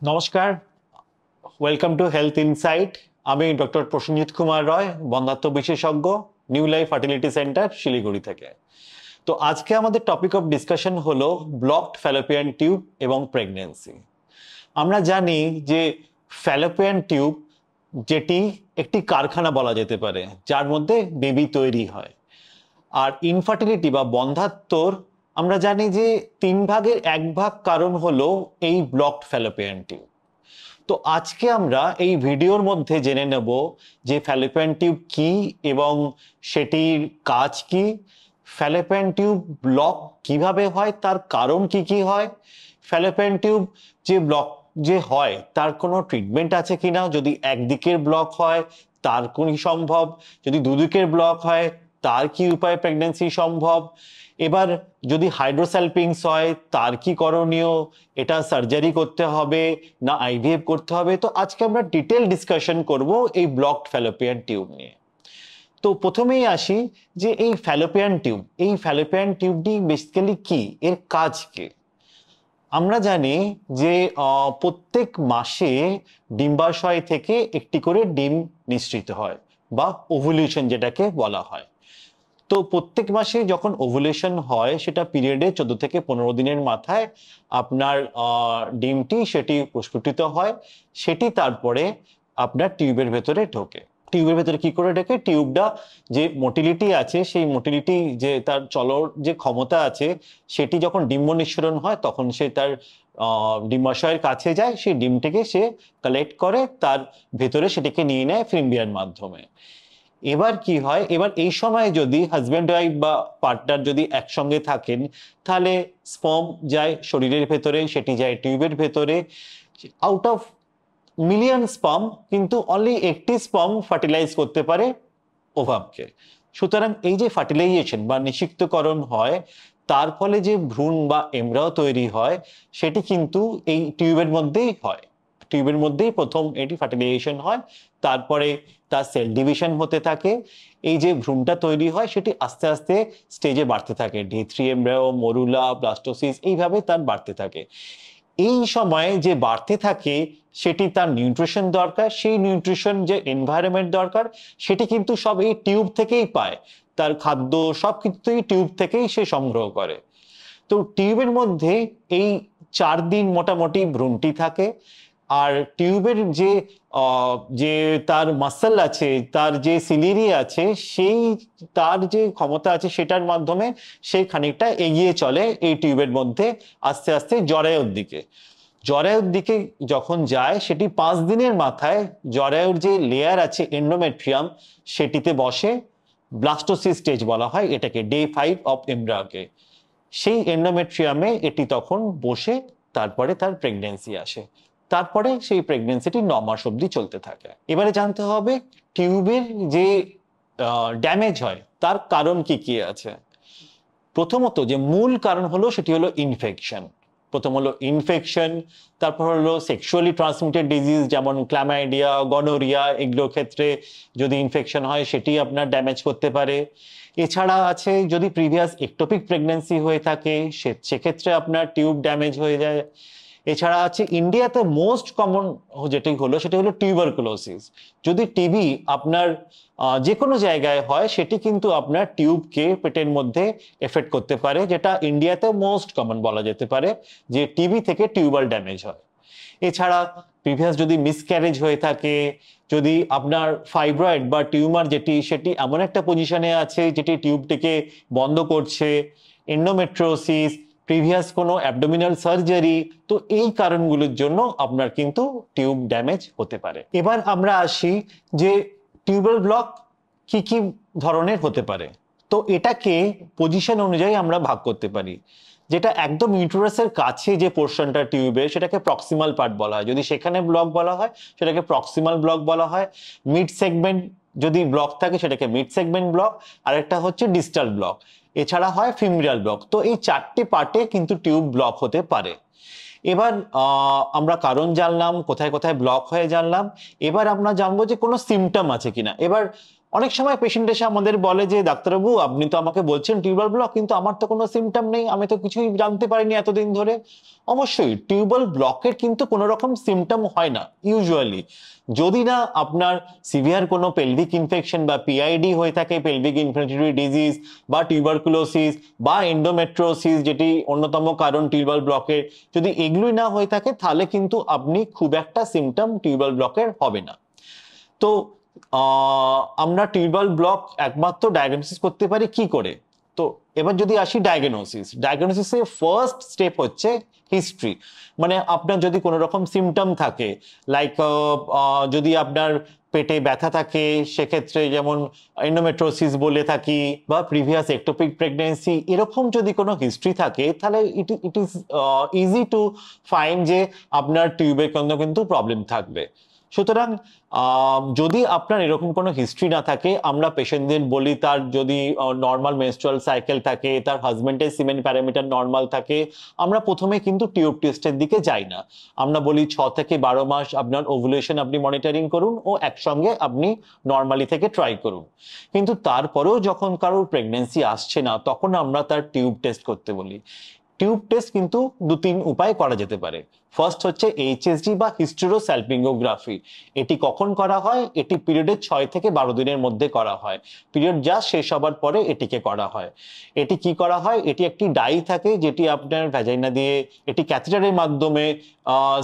নমস্কার, welcome to health insight. আমি doctor Prosenjit Kumar রয়, বন্ধাত্ব বিশেষজ্ঞ, new life fertility centre, Siliguri থেকে। তো আজকে আমাদের টপিক অফ ডিসকাশন হলো ব্লকড ফ্যালোপিয়ান টিউব এবং প্রেগন্যান্সি। আমরা জানি যে ফ্যালোপিয়ান টিউব যেটি একটি কারখানা বলা যেতে পারে, যার মধ্যে বেবি তৈরি হয়। আর ইনফার্টিলিটি বা বন্ধাত্বর আমরা জানি যে 1/3 কারণ হলো এই ব্লকড ফ্যালোপিয়ান টিউব। তো আজকে আমরা এই ভিডিওর মধ্যে জেনে নেব যে ফ্যালোপিয়ান টিউব কি এবং সেটির কাজ কি, ফ্যালোপিয়ান টিউব ব্লক কিভাবে হয়, তার কারণ কি কি হয়, ফ্যালোপিয়ান টিউব যে ব্লক যে হয় তার কোনো ট্রিটমেন্ট আছে কিনা, যদি একদিকের ব্লক হয় তার কোন সম্ভব, যদি দুদিকের ব্লক হয় তার কি উপায় প্রেগন্যান্সি সম্ভব, এবার যদি হাইড্রোসালপিংস হয় তার কি করণীয়, এটা সার্জারি করতে হবে না আইভিএফ করতে হবে। তো আজকে আমরা ডিটেল ডিসকাশন করব এই ব্লকড ফ্যালোপিয়ান টিউব নিয়ে। তো প্রথমেই আসি যে এই ফ্যালোপিয়ান টিউবটি বেসিক্যালি কি, এর কাজ কি। আমরা জানি যে প্রত্যেক মাসে ডিম্বাশয় থেকে একটি করে ডিম নিঃসৃত হয় বা ওভুলেশন যেটাকে বলা হয়। তো প্রত্যেক মাসে যখন ওভুলেশন হয় সেটা পিরিয়ডে 14 থেকে 15 দিনের মাথায় আপনার ডিমটি সেটি প্রস্ফুটিত হয়, সেটি তারপরে আপনার টিউবের ভেতরে ঢোকে। টিউবের ভেতরে কি করে ঢোকে, টিউবটা যে মোটিলিটি আছে সেই মোটিলিটি যে তার চলর যে ক্ষমতা আছে সেটি যখন ডিম্ব নিঃসরণ হয় তখন সে তার ডিম্বাশয়ের কাছে যায়, সেই ডিমটিকে সে কালেক্ট করে, তার ভেতরে সেটিকে নিয়ে নেয় ফিম্বিয়ার মাধ্যমে। এবার কি হয়, এবার এই সময় যদি হাজব্যান্ড ওয়াইফ বা পার্টনার যদি একসঙ্গে থাকেন তাহলে স্পার্ম যায় শরীরের ভেতরে, সেটি যায় টিউবের ভেতরে। আউট অফ মিলিয়ন স্পার্ম কিন্তু অনলি একটি স্পার্ম ফার্টিলাইজ করতে পারে ওভামকে। সুতরাং এই যে ফার্টিলাইজেশন বা নিষিক্তকরণ হয় তার ফলে যে ভ্রূণ বা এমব্রায়ো তৈরি হয় সেটি কিন্তু এই টিউবের মধ্যেই হয়। টিউবের মধ্যেই প্রথম এটি ফার্টিলাইজেশন হয়, তারপরে তার সেল ডিভিশন হতে থাকে। এই যে ভ্রূণটা তৈরি হয় সেটি আস্তে আস্তে স্টেজে বাড়তে থাকে, D3 এমব্রায়ো, মরুলা, ব্লাস্টোসিস, এইভাবে তার বাড়তে থাকে। এই সময়ে যে বাড়তে থাকে সেটি তার নিউট্রিশন দরকার, সেই নিউট্রিশন যে এনভায়রনমেন্ট দরকার সেটি কিন্তু সব এই টিউব থেকেই পায়। তার খাদ্য সব কিছুই টিউব থেকেই সে সংগ্রহ করে। তো টিউবের মধ্যে এই 4 দিন মোটামুটি ভ্রূণটি থাকে। আর টিউবের যে যে তার মাসল আছে, তার যে সিলিরি আছে, সেই তার যে ক্ষমতা আছে সেটার মাধ্যমে সে খানিকটা এগিয়ে চলে এই টিউবের মধ্যে আস্তে আস্তে জরায়ুর দিকে। জরায়ুর দিকে যখন যায় সেটি 5 দিনের মাথায় জরায়ুর যে লেয়ার আছে এন্ডোমেট্রিয়াম সেটিতে বসে, ব্লাস্টোসিস স্টেজ বলা হয় এটাকে, ডে 5 অফ এমব্রায়োকে। সেই এন্ডোমেট্রিয়ামে এটি তখন বসে তারপরে তার প্রেগন্যান্সি আসে। তারপরে সেই প্রেগন্যান্সিটি 9 মাস অবধি চলতে থাকে। এবারে জানতে হবে টিউবের যে ড্যামেজ হয় তার কারণ কি কি আছে। প্রথমত যে মূল কারণ হলো সেটি হলো ইনফেকশন। প্রথম হলো ইনফেকশন, তারপর হলো সেক্সুয়ালি ট্রান্সমিটেড ডিজিজ যেমন ক্ল্যামাইডিয়া, গনোরিয়া, এগুলোর ক্ষেত্রে যদি ইনফেকশন হয় সেটি আপনার ড্যামেজ করতে পারে। এছাড়া আছে যদি প্রিভিয়াস একটোপিক প্রেগন্যান্সি হয়ে থাকে সেক্ষেত্রে আপনার টিউব ড্যামেজ হয়ে যায়। এছাড়া আছে ইন্ডিয়াতে মোস্ট কমন যেটি হলো সেটি হলো টিউবারকুলোসিস। যদি টিবি আপনার যে কোনো জায়গায় হয় সেটি কিন্তু আপনার টিউবকে পেটের মধ্যে এফেক্ট করতে পারে, যেটা ইন্ডিয়াতে মোস্ট কমন বলা যেতে পারে যে টিবি থেকে টিউবাল ড্যামেজ হয়। এছাড়া প্রিভিয়াস যদি মিসক্যারেজ হয়ে থাকে, যদি আপনার ফাইব্রয়েড বা টিউমার যেটি সেটি এমন একটা পজিশনে আছে যেটি টিউবটিকে বন্ধ করছে, এন্ডোমেট্রিওসিস, প্রিভিয়াস কোনো অ্যাবডোমিনাল সার্জারি, তো এই কারণগুলোর জন্য আপনার কিন্তু টিউব ড্যামেজ হতে পারে। এবার আমরা আসি যে টিউবাল ব্লক কি কি ধরনের হতে পারে। তো এটাকে পজিশন অনুযায়ী আমরা ভাগ করতে পারি। যেটা একদম ইউটেরাসের কাছে যে পোর্শনটা টিউবের সেটাকে প্রক্সিমাল পার্ট বলা হয়, যদি সেখানে ব্লক বলা হয় সেটাকে প্রক্সিমাল ব্লক বলা হয়। মিড সেগমেন্ট যদি ব্লক থাকে সেটাকে মিড সেগমেন্ট ব্লক, আর একটা হচ্ছে ডিস্টাল ব্লক, এছাড়া হয় ফিমোরাল ব্লক। তো এই 4টে পার্টে কিন্তু টিউব ব্লক হতে পারে। এবার আমরা কারণ জানলাম, কোথায় কোথায় ব্লক হয়ে জানলাম। এবার আমরা জানবো যে কোনো সিমটম আছে কিনা। এবার অনেক সময় পেশেন্ট এসে আমাদের বলে যে ডাক্তারবাবু আপনি তো আমাকে বলছেন টিউবাল ব্লক, কিন্তু আমার তো কোনো সিমটম নেই, আমি তো কিছুই জানতে পারিনি এতদিন ধরে। অবশ্যই টিউবাল ব্লকের কিন্তু কোনো রকম সিমটম হয় না ইউজুয়ালি, যদি না আপনার সিভিয়ার কোনো পেলভিক ইনফেকশন বা পিআইডি হয়ে থাকে, পেলভিক ইনফ্লেমেটরি ডিজিজ বা টিউবারকুলোসিস বা এন্ডোমেট্রোসিস যেটি অন্যতম কারণ টিউবাল ব্লকের, যদি এগুলোই না হয়ে থাকে তাহলে কিন্তু আপনি খুব একটা সিমটম টিউবাল ব্লকের হবে না। তো আমরা টিউবাল ব্লক একমাত্র ডায়াগনোসিস করতে পারি কি করে? তো এবার যদি আসি ডায়াগনোসিসের ফার্স্ট স্টেপ হচ্ছে হিস্ট্রি। মানে আপনার যদি কোনো রকম সিমটম থাকে, লাইক যদি আপনার পেটে ব্যথা থাকে, সেক্ষেত্রে যেমন এন্ডোমেট্রোসিস বলে থাকি, বা প্রিভিয়াস একটোপিক প্রেগনেন্সি, এরকম যদি কোনো হিস্ট্রি থাকে তাহলে it is easy to find যে আপনার টিউবের কিন্তু প্রবলেম থাকবে। সুতরাং যদি আপনার এরকম কোনো হিস্ট্রি না থাকে, আমরা পেশেন্টদের বলি তার যদি নর্মাল মেনস্ট্রুয়াল সাইকেল থাকে, তার হাজবেন্ডের সিমেন প্যারামিটার নর্মাল থাকে, আমরা প্রথমে কিন্তু টিউব টেস্টের দিকে যাই না। আমরা বলি 6 থেকে 12 মাস আপনার ওভুলেশন আপনি মনিটরিং করুন ও একসঙ্গে আপনি নর্মালি থেকে ট্রাই করুন। কিন্তু তারপরেও যখন কারোর প্রেগনেন্সি আসছে না, তখন আমরা তার টিউব টেস্ট করতে বলি। টিউব টেস্ট কিন্তু 2-3 উপায় করা যেতে পারে। ফার্স্ট হচ্ছে এইচএসজি বা হিস্টেরোস্যালপিঙ্গোগ্রাফি। এটি কখন করা হয়? এটি পিরিয়ডের 6 থেকে 12 দিনের মধ্যে করা হয়। পিরিয়ড যা শেষ হবার পরে এটিকে করা হয়। এটি কি করা হয়? এটি একটি ডাই থাকে যেটি আপনার ভ্যাজাইনা দিয়ে, এটি ক্যাথেটারের মাধ্যমে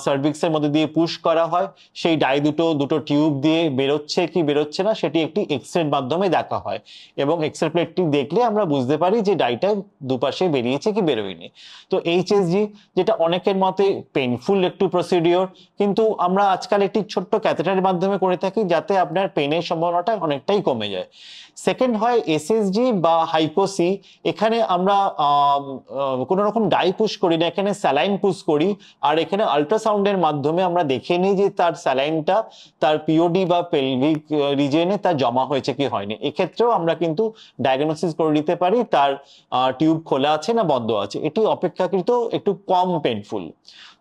সার্ভিক্সের মধ্যে দিয়ে পুশ করা হয়। সেই ডাই দুটো টিউব দিয়ে বেরোচ্ছে কি বেরোচ্ছে না সেটি একটি এক্সরের মাধ্যমে দেখা হয়, এবং এক্সরে প্লেটটি দেখলে আমরা বুঝতে পারি যে ডাইটা দুপাশে বেরিয়েছে কি বেরোয়নি। তো এইচএসজি, যেটা অনেকের মতে পেনফুল একটু প্রসিডিওর, কিন্তু আমরা আজকাল একটি ছোট্ট ক্যাথেটারের মাধ্যমে করে থাকি যাতে আপনার পেনের সম্ভাবনাটা অনেকটাই কমে যায়। সেকেন্ড হয় এসএসজি বা হাইপোসি। এখানে আমরা কোনো রকম ডাই পুশ করি না, এখানে স্যালাইন পুশ করি, আর এখানে আল্ট্রাসাউন্ডের মাধ্যমে আমরা দেখে নিই যে তার স্যালাইনটা তার পিওডি বা পেলভিক রিজিয়নে তার জমা হয়েছে কি হয়নি। এক্ষেত্রেও আমরা কিন্তু ডায়াগনোসিস করে নিতে পারি তার টিউব খোলা আছে না বন্ধ আছে। এটি অপেক্ষাকৃত একটু কম পেনফুল।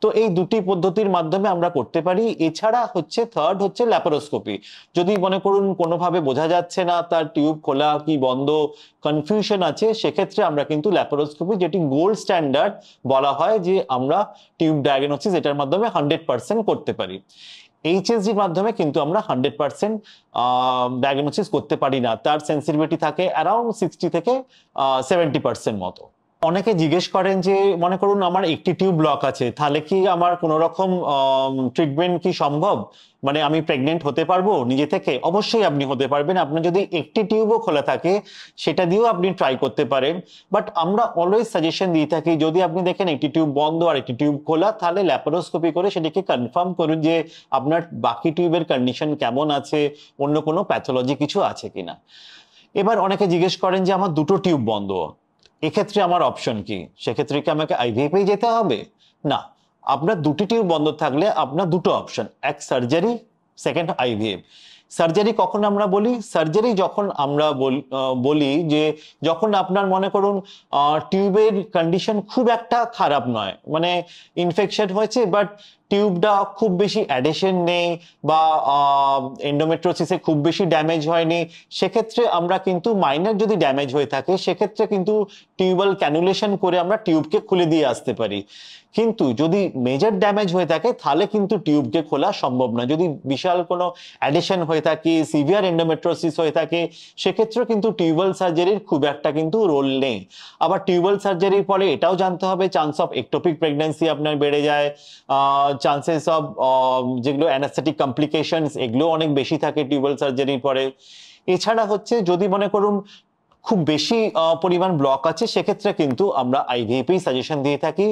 তো এই দুটি পদ্ধতির মাধ্যমে আমরা করতে পারি। এছাড়া হচ্ছে থার্ড হচ্ছে ল্যাপারোস্কোপি। যদি মনে করুন কোনোভাবে বোঝা যাচ্ছে না তার টিউব খোলা কি বন্ধ, কনফিউশন আছে, সেক্ষেত্রে আমরা কিন্তু ল্যাপারোস্কোপি, যেটি গোল্ড স্ট্যান্ডার্ড বলা হয় যে আমরা টিউব ডায়াগনোসিস এটার মাধ্যমে 100% করতে পারি। এইচএসজির মাধ্যমে কিন্তু আমরা 100% ডায়াগনোসিস করতে পারি না, তার সেন্সিটিভিটি থাকে অ্যারাউন্ড 60 থেকে 70% মতো। অনেকে জিজ্ঞেস করেন যে মনে করুন আমার একটি টিউব ব্লক আছে, তাহলে কি আমার কোনো রকম ট্রিটমেন্ট কি সম্ভব? মানে আমি প্রেগনেন্ট হতে পারবো নিজে থেকে? অবশ্যই আপনি হতে পারবেন। আপনার যদি একটি টিউবও খোলা থাকে সেটা দিয়েও আপনি ট্রাই করতে পারেন। বাট আমরা অলওয়েজ সাজেশন দিয়ে থাকি যদি আপনি দেখেন একটি টিউব বন্ধ আর একটি টিউব খোলা, তাহলে ল্যাপারোস্কোপি করে সেটিকে কনফার্ম করুন যে আপনার বাকি টিউবের কন্ডিশন কেমন আছে, অন্য কোনো প্যাথোলজি কিছু আছে কিনা। এবার অনেকে জিজ্ঞেস করেন যে আমার দুটো টিউব বন্ধ, এক্ষেত্রে আমার অপশন কি? সেক্ষেত্রে কি আমাকে আইভিএফ যেতে হবে? না, আপনার দুটি টিউব বন্ধ থাকলে আপনার দুটো অপশন, এক সার্জারি, সেকেন্ড আইভিএফ। সার্জারি কখন আমরা বলি? সার্জারি যখন আমরা বলি যে যখন আপনার মনে করুন টিউবের কন্ডিশন খুব একটা খারাপ নয়, মানে ইনফেকশন হয়েছে বাট টিউবটা খুব বেশি অ্যাডেশন নেই বা এন্ডোমেট্রোসিসে খুব বেশি ড্যামেজ হয়নি, সেক্ষেত্রে আমরা কিন্তু মাইনর যদি ড্যামেজ হয়ে থাকে সেক্ষেত্রে কিন্তু টিউবাল ক্যানুলেশন করে আমরা টিউবকে খুলে দিয়ে আসতে পারি। কিন্তু যদি মেজর ড্যামেজ হয়ে থাকে তাহলে কিন্তু টিউবকে খোলা সম্ভব না। যদি বিশাল কোনো অ্যাডিশন হয়ে থাকে, সিভিয়ার এন্ডোমেট্রোসিস হয়ে থাকে, সেক্ষেত্রে কিন্তু টিউবাল সার্জারির খুব একটা কিন্তু রোল নেই। আবার টিউবাল সার্জারির পরে এটাও জানতে হবে চান্স অফ একটোপিক প্রেগন্যান্সি আপনার বেড়ে যায়, চান্সেস অফ যেগুলো অ্যানাস্থেটিক কমপ্লিকেশনস এগুলো অনেক বেশি থাকে টিউবাল সার্জারির পরে। এছাড়া হচ্ছে যদি মনে করুন খুব বেশি পরিমাণ ব্লক আছে সেক্ষেত্রে কিন্তু আমরা আইভিএফ সাজেশন দিয়ে থাকি।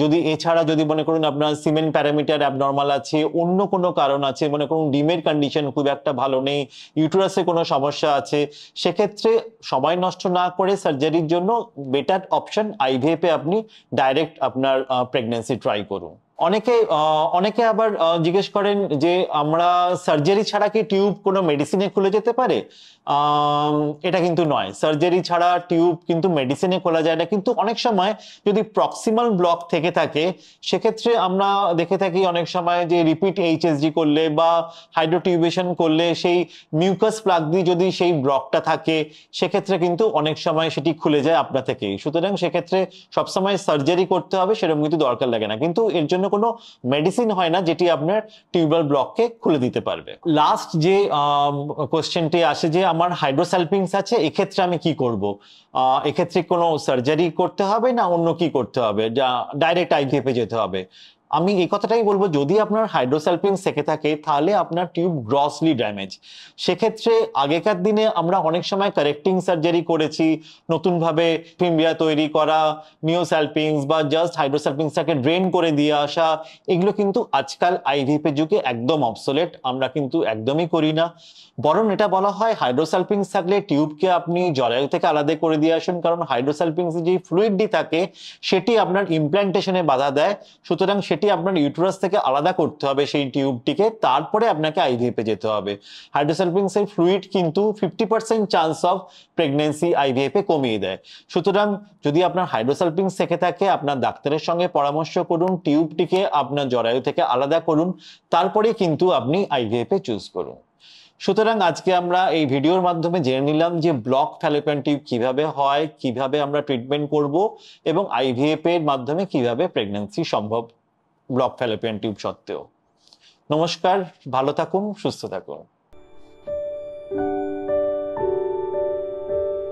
যদি এছাড়া যদি মনে করুন আপনার সিমেন প্যারামিটার অ্যাবনর্মাল আছে, অন্য কোনো কারণ আছে, মনে করুন ডিমের কন্ডিশন খুব একটা ভালো নেই, ইউটেরাসে কোনো সমস্যা আছে, সেক্ষেত্রে সময় নষ্ট না করে সার্জারির জন্য বেটার অপশন আইভিএফ এ আপনি ডাইরেক্ট আপনার প্রেগন্যান্সি ট্রাই করুন। অনেকে আবার জিজ্ঞেস করেন যে আমরা সার্জারি ছাড়া কি টিউব কোনো মেডিসিনে খুলে যেতে পারে? এটা কিন্তু নয়, সার্জারি ছাড়া টিউব কিন্তু মেডিসিনে খোলা যায় না। কিন্তু অনেক সময় যদি প্রক্সিমাল ব্লক থেকে থাকে, সেক্ষেত্রে আমরা দেখে থাকি অনেক সময় যে রিপিট এইচএসজি করলে বা হাইড্রোটিউবেশন করলে সেই মিউকাস প্লাগ দিয়ে যদি সেই ব্লকটা থাকে, সেক্ষেত্রে কিন্তু অনেক সময় সেটি খুলে যায় আপনা থেকেই। সুতরাং সেক্ষেত্রে সবসময় সার্জারি করতে হবে সেরকম কিন্তু দরকার লাগে না, কিন্তু এর জন্য কোনো মেডিসিন হয় না যেটি আপনার টিউবাল ব্লককে খুলে দিতে পারবে। লাস্ট যে কোশ্চেনটি আসে যে আমার হাইড্রোসালপিংস আছে, এক্ষেত্রে আমি কি করব? এক্ষেত্রে কোনো সার্জারি করতে হবে না অন্য কি করতে হবে, যা ডাইরেক্ট আইভিএফে যেতে হবে? আমি এই কথাটাই বলবো, যদি আপনার হাইড্রোসালপিন থেকে থাকে তাহলে আপনার টিউব গ্রসলি ড্যামেজ। সেক্ষেত্রে আগেকার দিনে আমরা অনেক সময় কারেক্টিং সার্জারি করেছি, নতুনভাবে ফিম্বিয়া তৈরি করা, নিওসালপিংস বা জাস্ট হাইড্রোসালপিংসটাকে ড্রেন করে দিয়ে আসা, এগুলো কিন্তু আজকাল আইভিএফের যুগে একদম অবসোলেট, আমরা কিন্তু একদমই করি না। বরং এটা বলা হয় হাইড্রোসালপিংস থাকলে টিউবকে আপনি জরায়ু থেকে আলাদা করে দিয়ে আসুন, কারণ হাইড্রোসালপিংস যে ফ্লুইডটি থাকে সেটি আপনার ইমপ্ল্যান্টেশনে বাধা দেয়। সুতরাং সেটি আপনার ইউটেরাস থেকে আলাদা করতে হবে সেই টিউবটিকে, তারপরে আপনাকে আইভিএফে যেতে হবে। হাইড্রোসালপিংস এর ফ্লুইড কিন্তু 50% চান্স অফ প্রেগন্যান্সি আইভিএফে কমিয়ে দেয়। সুতরাং যদি আপনার হাইড্রোসালপিংস থেকে থাকে, আপনার ডাক্তারের সঙ্গে পরামর্শ করুন, টিউবটিকে আপনার জরায়ু থেকে আলাদা করুন, তারপরে কিন্তু আপনি আইভিএফে চুজ করুন। সুতরাং আজকে আমরা এই ভিডিওর মাধ্যমে জেনে নিলাম যে ব্লক ফ্যালোপিয়ান টিউব কিভাবে হয়, কিভাবে আমরা ট্রিটমেন্ট করব, এবং আইভিএফ এর মাধ্যমে কিভাবে প্রেগন্যান্সি সম্ভব ব্লক ফ্যালোপিয়ান টিউব সত্ত্বেও। নমস্কার, ভালো থাকুন, সুস্থ থাকুন।